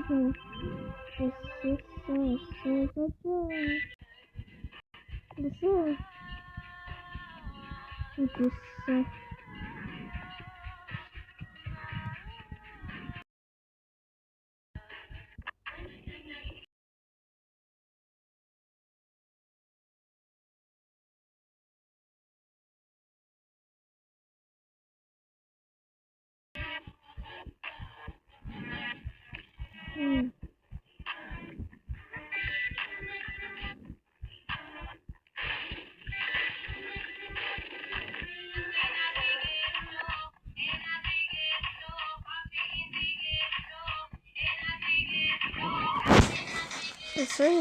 That's right.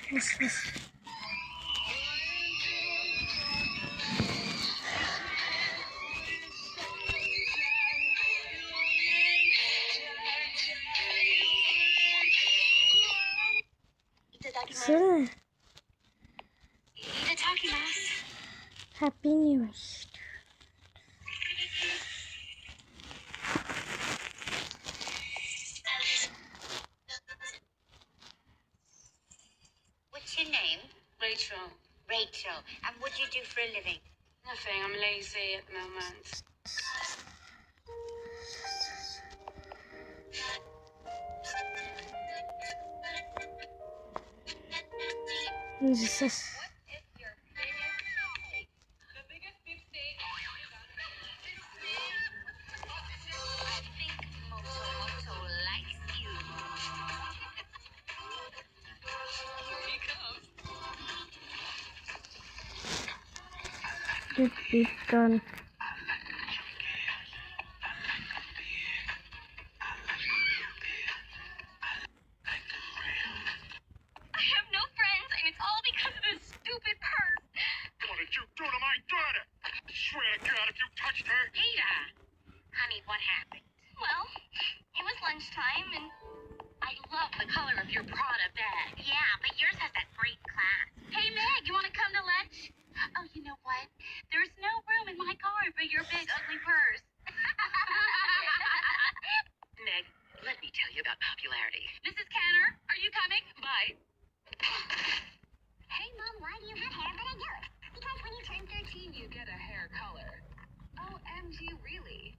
Yes. Cinna. Happy New Year. What's your name? Rachel. Rachel. And what do you do for a living? Nothing. I'm lazy at the moment. Jesus. Get it done. I have no friends, and it's all because of this stupid purse. What did you do to my daughter? I swear to God, if you touched her... Peter! Honey, what happened? Well, it was lunchtime, and I love the color of your Prada bag. Yeah, but yours has that great class. Hey, Meg, you want to come to lunch? Oh, you know what? There's no room in my car for your big, ugly purse. Meg, let me tell you about popularity. Mrs. Canner, are you coming? Bye. Hey, Mom, why do you have hair but I don't? Because when you turn 13, you get a hair color. OMG, really?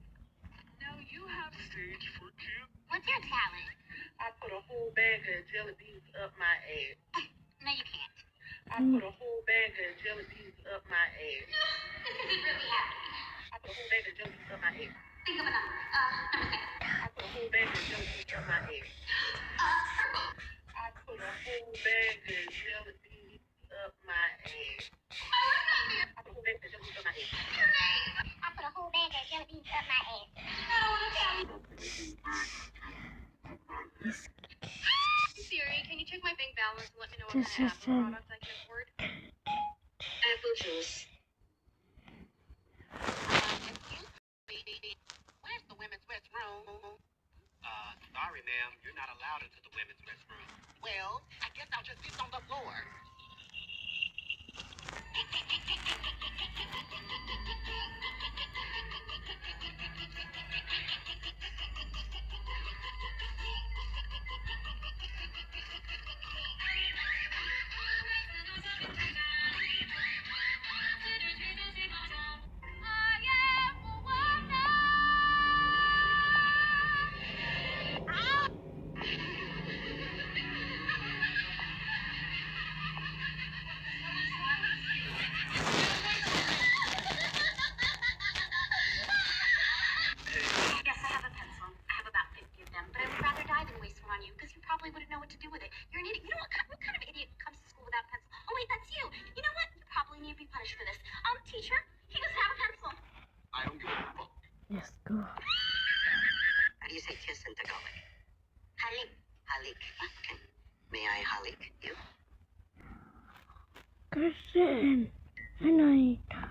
Now you have Stage for kids? What's your talent? I put a whole bag of jelly beans up my ass. No, you can't. I put a whole bag of jelly beans up my ass. This isn't really happening. I put a whole bag of jelly beans up my ass. Think of a number. Number 6. I put a whole bag of jelly beans up my ass. Purple. I put a whole bag of jelly beans up my ass. I put a whole bag of jelly beans up my ass. I put a whole bag of jelly beans up my ass. Siri, can you check my bank balance and let me know what kind of Apple products I can afford? Apple juice. Where's the women's restroom? Sorry, ma'am. You're not allowed into the women's restroom. Well, I guess I'll just piss on the floor. Yes, I have a pencil. I have about 50 of them, but I would rather die than waste one on you, because you probably wouldn't know what to do with it. You're an idiot. You know what kind of idiot comes to school without a pencil? Oh, wait, that's you. You know what? You probably need to be punished for this. Teacher, he doesn't have a pencil. I don't give a fuck. Yes, go. How do you say kiss in Tagalog? Halik. Halik. Okay. May I halik you? Christian. Ano